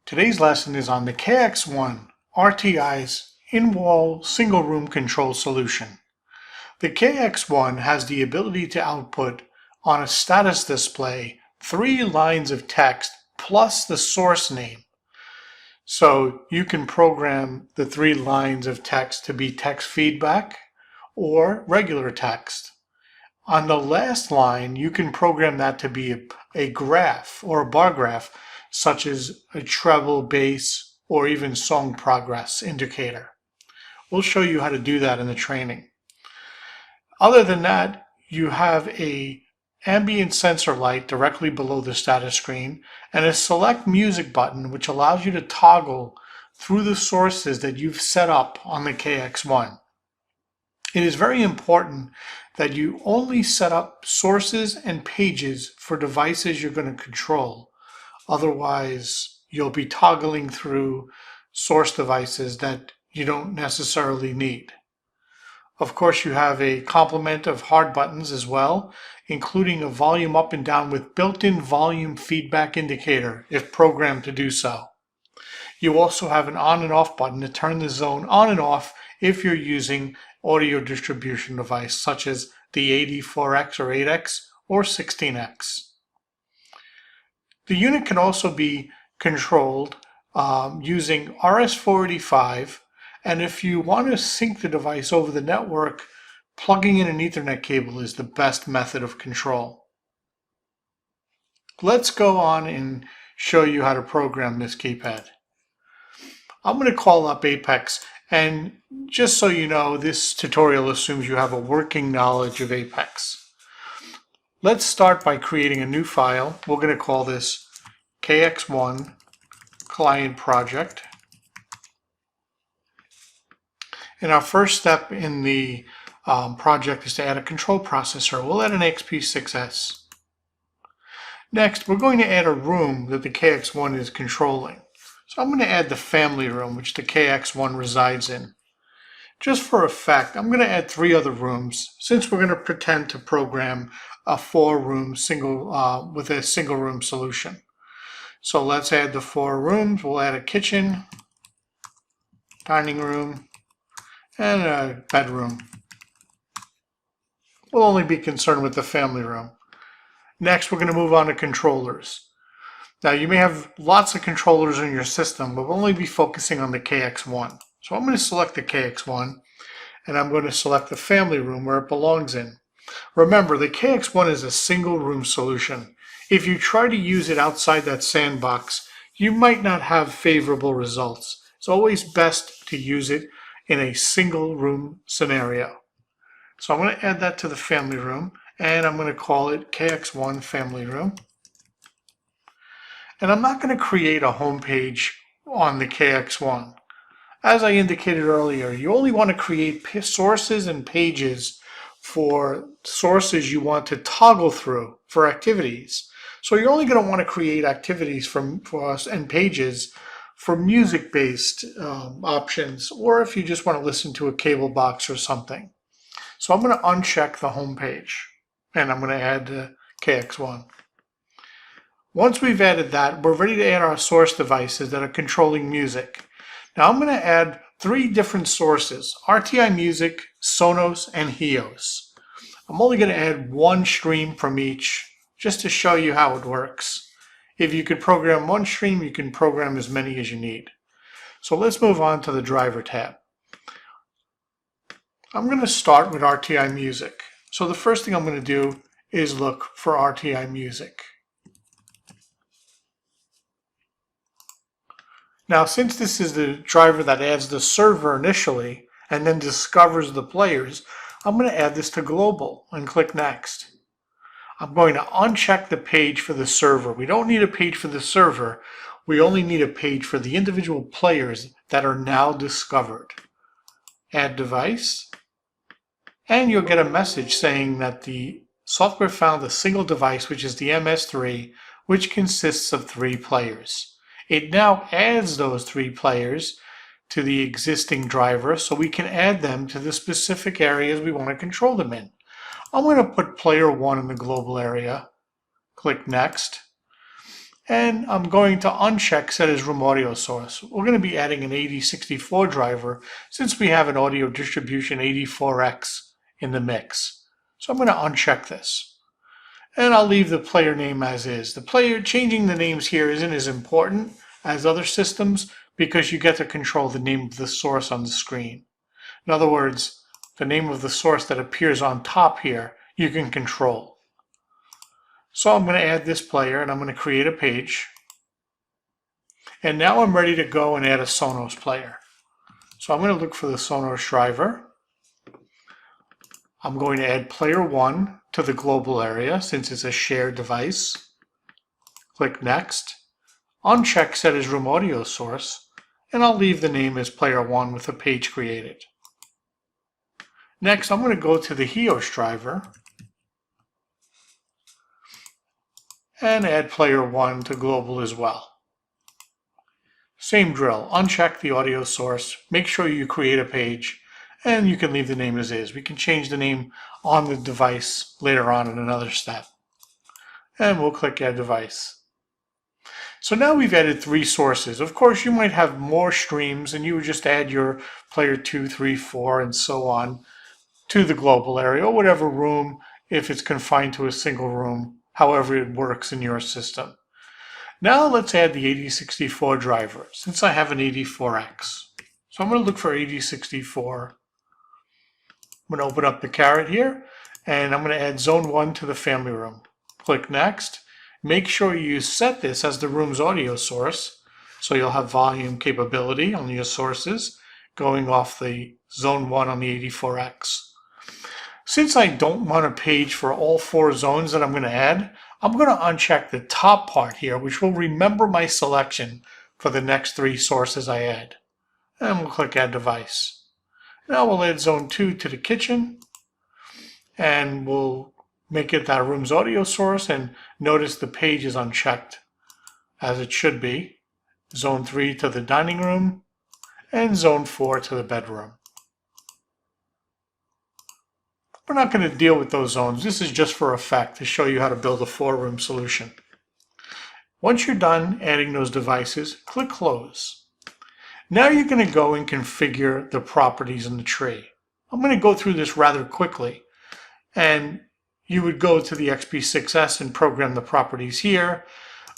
Today's lesson is on the KX1 RTI's in-wall single room control solution. The KX1 has the ability to output on a status display 3 lines of text plus the source name. So you can program the 3 lines of text to be text feedback or regular text. On the last line, you can program that to be a graph or a bar graph, such as a treble, bass, or even song progress indicator. We'll show you how to do that in the training. Other than that, you have a ambient sensor light directly below the status screen and a select music button which allows you to toggle through the sources that you've set up on the KX1. It is very important that you only set up sources and pages for devices you're going to control. Otherwise, you'll be toggling through source devices that you don't necessarily need. Of course, you have a complement of hard buttons as well, including a volume up and down with built-in volume feedback indicator if programmed to do so. You also have an on and off button to turn the zone on and off if you're using audio distribution device such as the 84X or 8X or 16X. The unit can also be controlled using RS-485, and if you want to sync the device over the network, plugging in an Ethernet cable is the best method of control. Let's go on and show you how to program this keypad. I'm going to call up Apex, and just so you know, this tutorial assumes you have a working knowledge of Apex. Let's start by creating a new file. We're going to call this KX1 client project. And our first step in the project is to add a control processor. We'll add an XP6S. Next, we're going to add a room that the KX1 is controlling. So I'm going to add the family room, which the KX1 resides in. Just for effect, I'm going to add 3 other rooms, since we're going to pretend to program a 4-room single with a single room solution. So let's add the 4 rooms. We'll add a kitchen, dining room, and a bedroom. We'll only be concerned with the family room. Next, we're going to move on to controllers. Now, you may have lots of controllers in your system, but we'll only be focusing on the KX1. So I'm going to select the KX1, and I'm going to select the family room where it belongs in. Remember, the KX1 is a single room solution. If you try to use it outside that sandbox, you might not have favorable results. It's always best to use it in a single room scenario. So I'm going to add that to the family room, and I'm going to call it KX1 family room. And I'm not going to create a home page on the KX1. As I indicated earlier, you only want to create sources and pages for sources you want to toggle through for activities. So you're only going to want to create activities for us and pages for music-based options, or if you just want to listen to a cable box or something. So I'm going to uncheck the home page, and I'm going to add the KX1. Once we've added that, we're ready to add our source devices that are controlling music. Now I'm going to add 3 different sources: RTI Music, Sonos, and HEOS. I'm only going to add 1 stream from each, just to show you how it works. If you could program 1 stream, you can program as many as you need. So let's move on to the driver tab. I'm going to start with RTI Music. So the first thing I'm going to do is look for RTI Music. Now, since this is the driver that adds the server initially and then discovers the players, I'm going to add this to global and click next. I'm going to uncheck the page for the server. We don't need a page for the server. We only need a page for the individual players that are now discovered. Add device, and you'll get a message saying that the software found a single device, which is the MS3, which consists of 3 players. It now adds those 3 players to the existing driver, so we can add them to the specific areas we want to control them in. I'm going to put player 1 in the global area. Click next. And I'm going to uncheck Set as Room Audio Source. We're going to be adding an 8064 driver since we have an audio distribution 84X in the mix. So I'm going to uncheck this. And I'll leave the player name as is. The player changing the names here isn't as important as other systems because you get to control the name of the source on the screen. In other words, the name of the source that appears on top here, you can control. So I'm going to add this player and I'm going to create a page. And now I'm ready to go and add a Sonos player. So I'm going to look for the Sonos driver. I'm going to add player 1 to the global area since it's a shared device. Click Next. Uncheck Set as Room Audio Source. And I'll leave the name as player 1 with a page created. Next, I'm going to go to the HEOS driver and add player 1 to global as well. Same drill, uncheck the audio source, make sure you create a page, and you can leave the name as is. We can change the name on the device later on in another step. And we'll click Add Device. So now we've added 3 sources. Of course, you might have more streams and you would just add your player 2, 3, 4, and so on to the global area or whatever room if it's confined to a single room, however it works in your system. Now let's add the 8064 driver since I have an 84X. So I'm going to look for 8064. I'm going to open up the caret here and I'm going to add zone 1 to the family room. Click Next. Make sure you set this as the room's audio source so you'll have volume capability on your sources going off the zone 1 on the 84X. Since I don't want a page for all 4 zones that I'm going to add, I'm going to uncheck the top part here, which will remember my selection for the next 3 sources I add. And we'll click Add Device. Now we'll add zone 2 to the kitchen, and we'll make it that room's audio source, and notice the page is unchecked, as it should be. Zone 3 to the dining room, and zone 4 to the bedroom. We're not going to deal with those zones. This is just for effect to show you how to build a 4-room solution. Once you're done adding those devices, click Close. Now you're going to go and configure the properties in the tree. I'm going to go through this rather quickly. And you would go to the XP6S and program the properties here.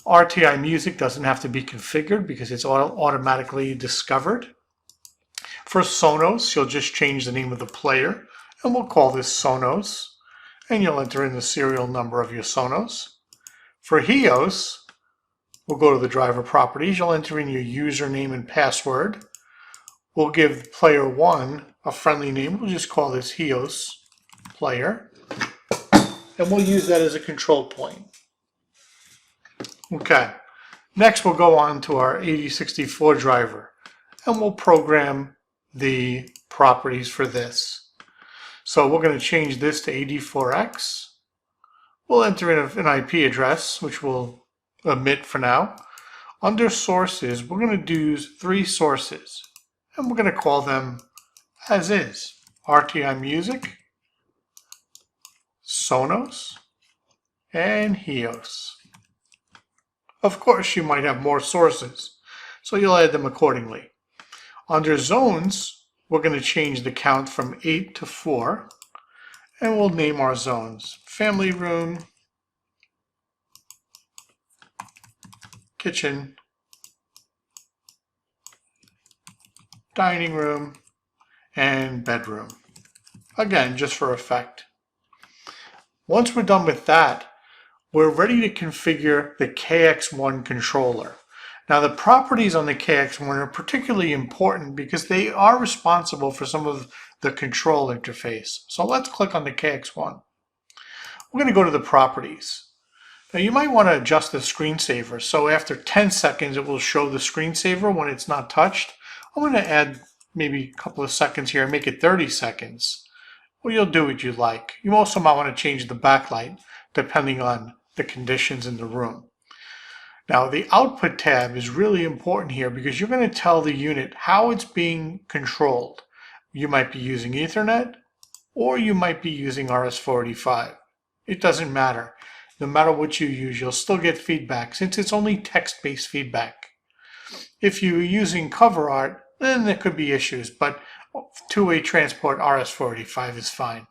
RTI music doesn't have to be configured because it's automatically discovered. For Sonos, you'll just change the name of the player. And we'll call this Sonos, and you'll enter in the serial number of your Sonos. For HEOS, we'll go to the driver properties. You'll enter in your username and password. We'll give player 1 a friendly name. We'll just call this HEOS player, and we'll use that as a control point. Okay, next we'll go on to our 8064 driver, and we'll program the properties for this. So we're going to change this to 84X. We'll enter in an IP address, which we'll omit for now. Under sources, we're going to do 3 sources, and we're going to call them as is. RTI Music, Sonos, and HEOS. Of course, you might have more sources, so you'll add them accordingly. Under zones, we're going to change the count from 8 to 4, and we'll name our zones. Family room, kitchen, dining room, and bedroom. Again, just for effect. Once we're done with that, we're ready to configure the KX1 controller. Now, the properties on the KX1 are particularly important because they are responsible for some of the control interface. So let's click on the KX1. We're going to go to the properties. Now, you might want to adjust the screensaver. So after 10 seconds, it will show the screensaver when it's not touched. I'm going to add maybe a couple of seconds here and make it 30 seconds. Well, you'll do what you like. You also might want to change the backlight depending on the conditions in the room. Now, the output tab is really important here because you're going to tell the unit how it's being controlled. You might be using Ethernet or you might be using RS-485. It doesn't matter. no matter what you use, you'll still get feedback since it's only text-based feedback. If you're using cover art, then there could be issues, but two-way transport RS-485 is fine.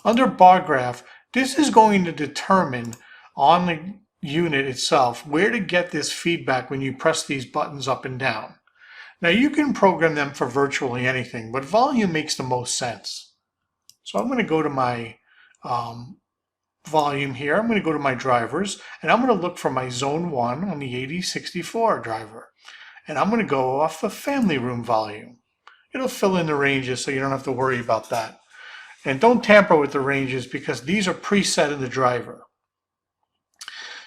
Under bar graph, this is going to determine on the unit itself where to get this feedback when you press these buttons up and down. Now you can program them for virtually anything, but volume makes the most sense. So I'm going to go to my volume here. I'm going to go to my drivers, and I'm going to look for my zone 1 on the 8064 driver. And I'm going to go off the family room volume. It'll fill in the ranges so you don't have to worry about that. And don't tamper with the ranges because these are preset in the driver.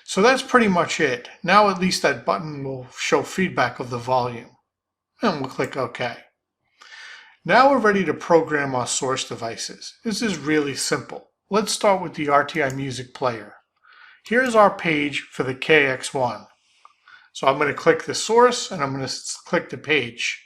So that's pretty much it. Now at least that button will show feedback of the volume. And we'll click OK. Now we're ready to program our source devices. This is really simple. Let's start with the RTI Music Player. Here's our page for the KX1. So I'm going to click the source and I'm going to click the page.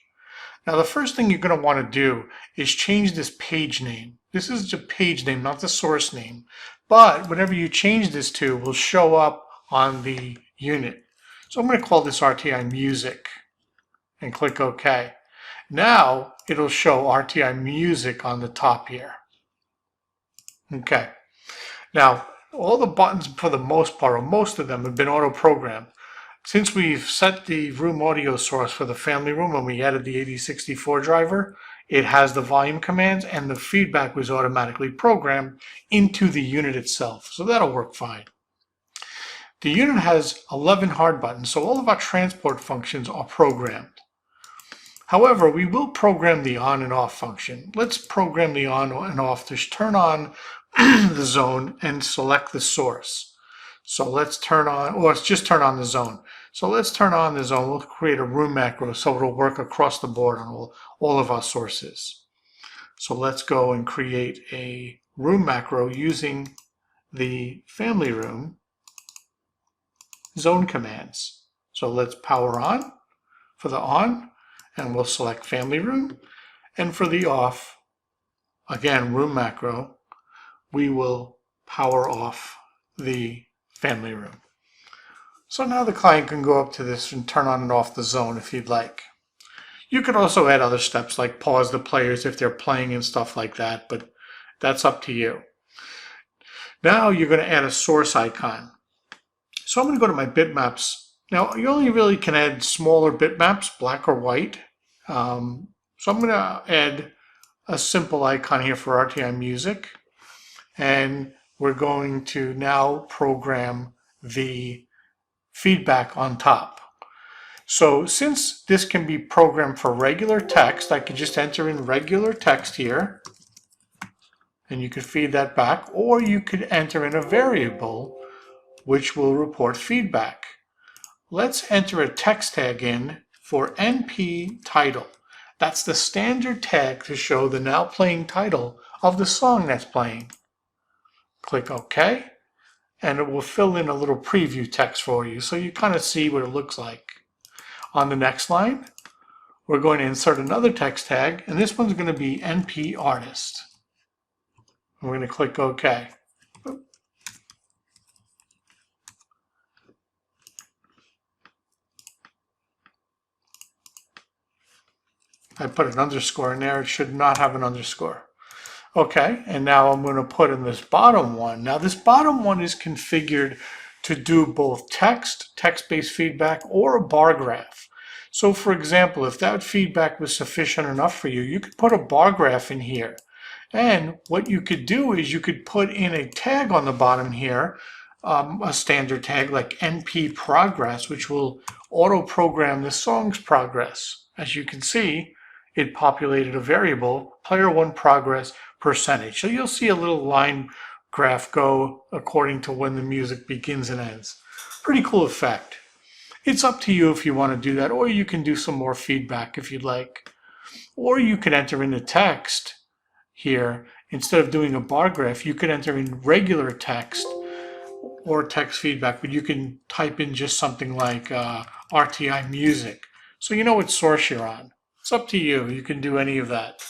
Now the first thing you're going to want to do is change this page name. This is the page name, not the source name. But whatever you change this to will show up on the unit. So I'm going to call this RTI Music and click OK. Now it'll show RTI Music on the top here. Okay. Now all the buttons for the most part, or most of them, have been auto-programmed. Since we've set the room audio source for the family room and we added the 8064 driver, it has the volume commands and the feedback was automatically programmed into the unit itself. So that'll work fine. The unit has 11 hard buttons, so all of our transport functions are programmed. However, we will program the on and off function. Let's program the on and off to turn on the zone and select the source. So let's turn on, or let's just turn on the zone. So let's turn on the zone. We'll create a room macro so it'll work across the board on all of our sources. So let's go and create a room macro using the family room zone commands. So let's power on for the on, and we'll select family room. And for the off, again, room macro, we will power off the family room. So now the client can go up to this and turn on and off the zone if you'd like. You could also add other steps like pause the players if they're playing and stuff like that, but that's up to you. Now you're going to add a source icon. So I'm going to go to my bitmaps. Now you only really can add smaller bitmaps, black or white. So I'm going to add a simple icon here for RTI Music. And we're going to now program the feedback on top. So since this can be programmed for regular text, I could just enter in regular text here, and you could feed that back, or you could enter in a variable which will report feedback. Let's enter a text tag in for NP title. That's the standard tag to show the now playing title of the song that's playing. Click OK, and it will fill in a little preview text for you so you kind of see what it looks like. On the next line, we're going to insert another text tag, and this one's going to be NP artist. We're going to click OK. I put an underscore in there. It should not have an underscore. Okay, and now I'm going to put in this bottom one. Now this bottom one is configured to do both text-based feedback, or a bar graph. So for example, if that feedback was sufficient enough for you, you could put a bar graph in here. And what you could do is you could put in a tag on the bottom here, a standard tag like NP progress, which will auto-program the song's progress. As you can see, it populated a variable, player one progress percentage. So you'll see a little line graph go according to when the music begins and ends. Pretty cool effect. It's up to you if you want to do that, or you can do some more feedback if you'd like. Or you could enter in the text here. Instead of doing a bar graph, you could enter in regular text or text feedback, but you can type in just something like RTI Music. So you know what source you're on. It's up to you. You can do any of that.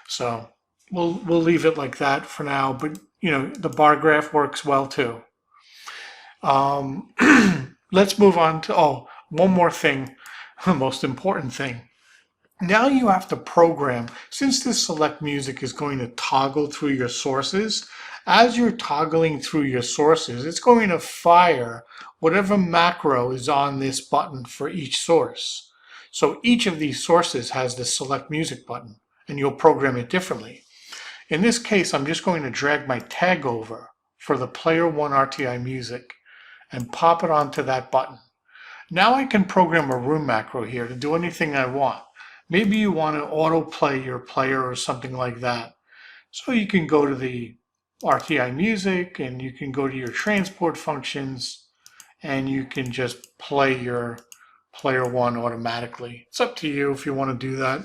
So we'll leave it like that for now, but you know, the bar graph works well too. Um, let's move on to, one more thing, the most important thing. Now you have to program, since this select music is going to toggle through your sources, as you're toggling through your sources, it's going to fire whatever macro is on this button for each source. So each of these sources has this select music button, and you'll program it differently. In this case, I'm just going to drag my tag over for the Player 1 RTI music and pop it onto that button. Now I can program a room macro here to do anything I want. Maybe you want to autoplay your player or something like that. So you can go to the RTI music and you can go to your transport functions and you can just play your player 1 automatically. It's up to you if you want to do that,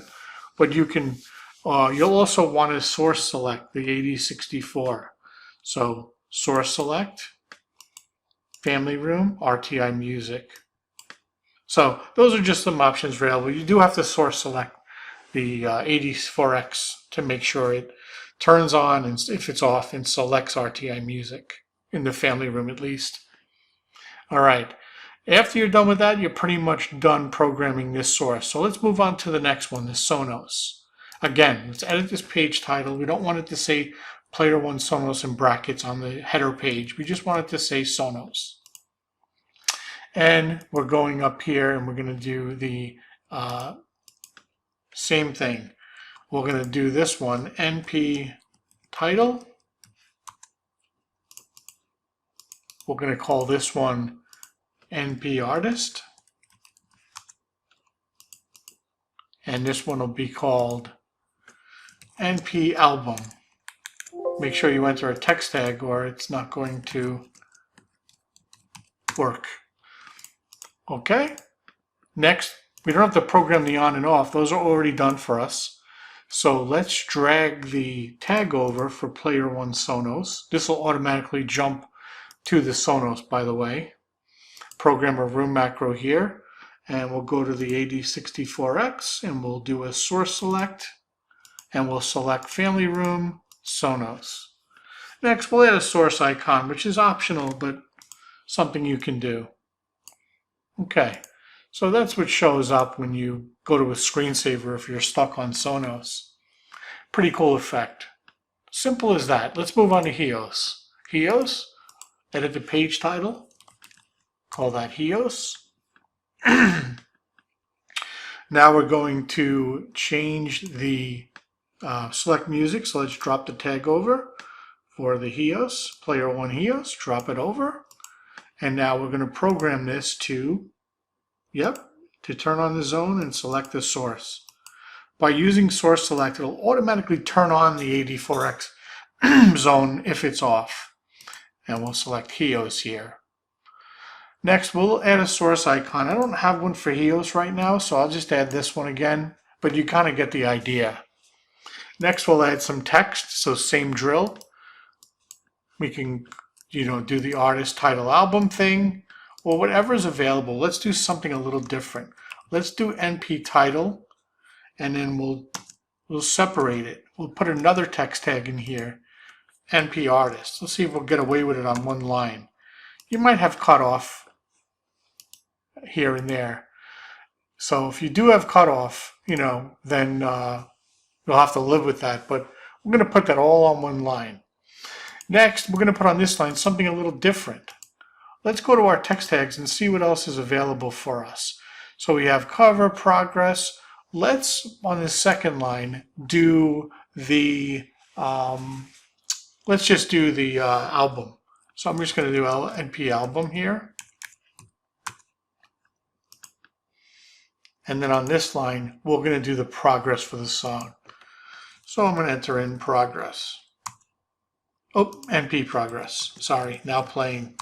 but you can. You'll also want to source select the 8064. So source select, family room, RTI music. So those are just some options available. You do have to source select the 84X to make sure it turns on, and if it's off, and selects RTI music in the family room at least. All right. After you're done with that, you're pretty much done programming this source. So let's move on to the next one, the Sonos. Again, let's edit this page title. We don't want it to say Player 1 Sonos in brackets on the header page. We just want it to say Sonos. And we're going up here and we're going to do the same thing. We're going to do this one, NP title. We're going to call this one NP artist. And this one will be called NP album. Make sure you enter a text tag or it's not going to work. Okay. Next, we don't have to program the on and off. Those are already done for us. So let's drag the tag over for Player 1 Sonos. This will automatically jump to the Sonos, by the way. Program a room macro here, and we'll go to the 8064X, and we'll do a source select, and we'll select family room, Sonos. Next, we'll add a source icon, which is optional, but something you can do. Okay, so that's what shows up when you go to a screensaver if you're stuck on Sonos. Pretty cool effect. Simple as that. Let's move on to HEOS. HEOS, edit the page title, call that HEOS. Now we're going to change the select music, so let's drop the tag over for the HEOS, Player 1 HEOS, drop it over. And now we're going to program this to turn on the zone and select the source. By using source select, it'll automatically turn on the 84X zone if it's off. And we'll select HEOS here. Next, we'll add a source icon. I don't have one for HEOS right now, so I'll just add this one again, but you kind of get the idea. Next, we'll add some text, so same drill. We can, do the artist title album thing, or whatever is available. Let's do something a little different. Let's do NP title, and then we'll separate it. We'll put another text tag in here, NP artist. Let's see if we'll get away with it on one line. You might have cutoff here and there. So if you do have cutoff, then you'll have to live with that. But we're going to put that all on one line. Next, we're going to put on this line something a little different. Let's go to our text tags and see what else is available for us. So we have cover, progress. Let's, on the second line, do the, let's just do the album. So I'm just going to do NP album here. And then on this line, we're going to do the progress for the song. So I'm going to enter in progress. Oh, NP progress. Sorry, now playing.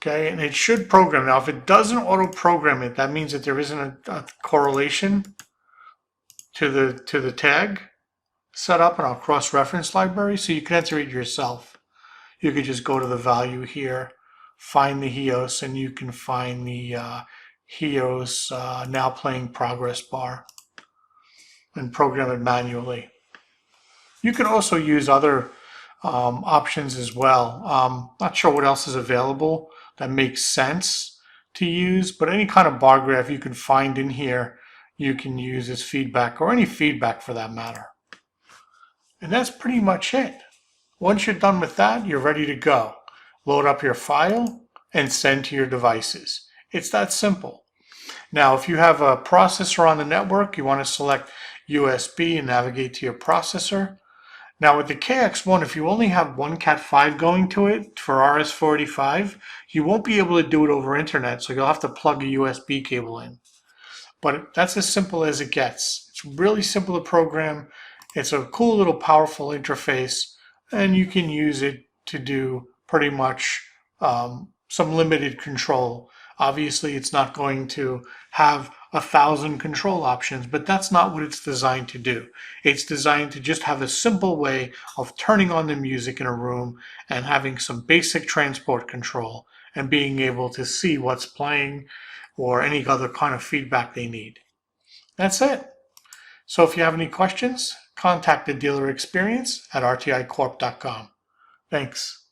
Okay, and it should program. Now, if it doesn't auto-program it, that means that there isn't a correlation to the tag set up in our cross-reference library, so you can enter it yourself. You could just go to the value here, find the HEOS, and you can find the HEOS now playing progress bar and program it manually. You can also use other options as well. Not sure what else is available that makes sense to use, but any kind of bar graph you can find in here, you can use as feedback, or any feedback for that matter. And that's pretty much it. Once you're done with that, you're ready to go. Load up your file and send to your devices. It's that simple. Now, if you have a processor on the network, you want to select USB and navigate to your processor. Now with the KX1, if you only have one Cat5 going to it for RS-485, you won't be able to do it over internet, so you'll have to plug a USB cable in. But that's as simple as it gets. It's really simple to program. It's a cool little powerful interface, and you can use it to do pretty much some limited control. Obviously, it's not going to have 1,000 control options, but that's not what it's designed to do. It's designed to just have a simple way of turning on the music in a room and having some basic transport control and being able to see what's playing or any other kind of feedback they need. That's it. So if you have any questions, contact the dealer experience at rticorp.com. Thanks.